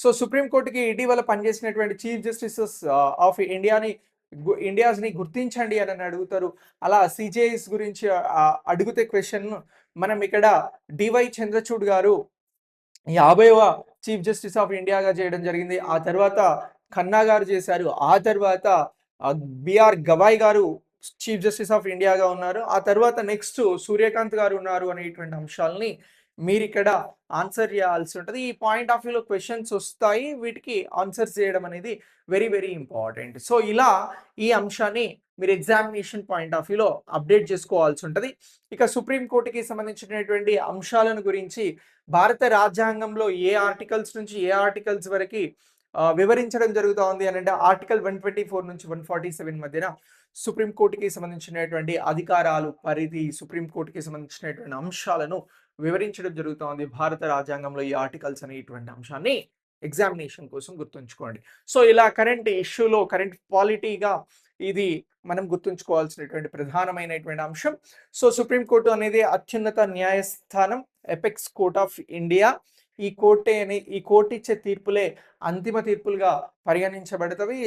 So supreme కోర్టుకి ఇటీవల పనిచేసినటువంటి చీఫ్ జస్టిసెస్ ఆఫ్ ఇండియాస్ని గుర్తించండి అని అడుగుతారు. అలా సిజేఐస్ గురించి అడిగితే క్వశ్చన్ మనం ఇక్కడ డివై చంద్రచూడ్ గారు 50వ చీఫ్ జస్టిస్ ఆఫ్ ఇండియాగా చేయడం జరిగింది. ఆ తర్వాత ఖన్నా గారు చేశారు. ఆ తర్వాత బిఆర్ గవాయ్ గారు చీఫ్ జస్టిస్ ఆఫ్ ఇండియాగా ఉన్నారు. ఆ తర్వాత నెక్స్ట్ సూర్యకాంత్ గారు ఉన్నారు అనేటువంటి అంశాలని మీరు ఇక్కడ ఆన్సర్ చేయాల్సి ఉంటుంది. ఈ పాయింట్ ఆఫ్ వ్యూలో క్వశ్చన్స్ వస్తాయి. వీటికి ఆన్సర్స్ చేయడం అనేది వెరీ వెరీ ఇంపార్టెంట్. సో ఇలా ఈ అంశాన్ని మీరు ఎగ్జామినేషన్ పాయింట్ ఆఫ్ వ్యూలో అప్డేట్ చేసుకోవాల్సి ఉంటుంది. ఇక సుప్రీం కోర్టుకి సంబంధించినటువంటి అంశాలను గురించి భారత రాజ్యాంగంలో ఏ ఆర్టికల్స్ నుంచి ఏ ఆర్టికల్స్ వరకు వివరించడం జరుగుతోంది అని అంటే ఆర్టికల్ 124 నుంచి 147 మధ్యన సుప్రీం కోర్టుకి సంబంధించినటువంటి అధికారాలు, పరిధి, సుప్రీం కోర్టుకి సంబంధించినటువంటి అంశాలను వివరించడం జరుగుతోంది భారత రాజ్యాంగంలో ఈ ఆర్టికల్స్ అనేటువంటి అంశాన్ని ఎగ్జామినేషన్ కోసం గుర్తుంచుకోండి. సో ఇలా కరెంట్ ఇష్యూలో కరెంట్ పాలిటీగా ఇది మనం గుర్తుంచుకోవాల్సినటువంటి ప్రధానమైనటువంటి అంశం. సో సుప్రీం కోర్టు అనేది అత్యున్నత న్యాయస్థానం, ఎపెక్స్ కోర్ట్ ఆఫ్ ఇండియా. ఈ కోర్టు ఇచ్చే తీర్పులే అంతిమ తీర్పులుగా పరిగణించబడతవి.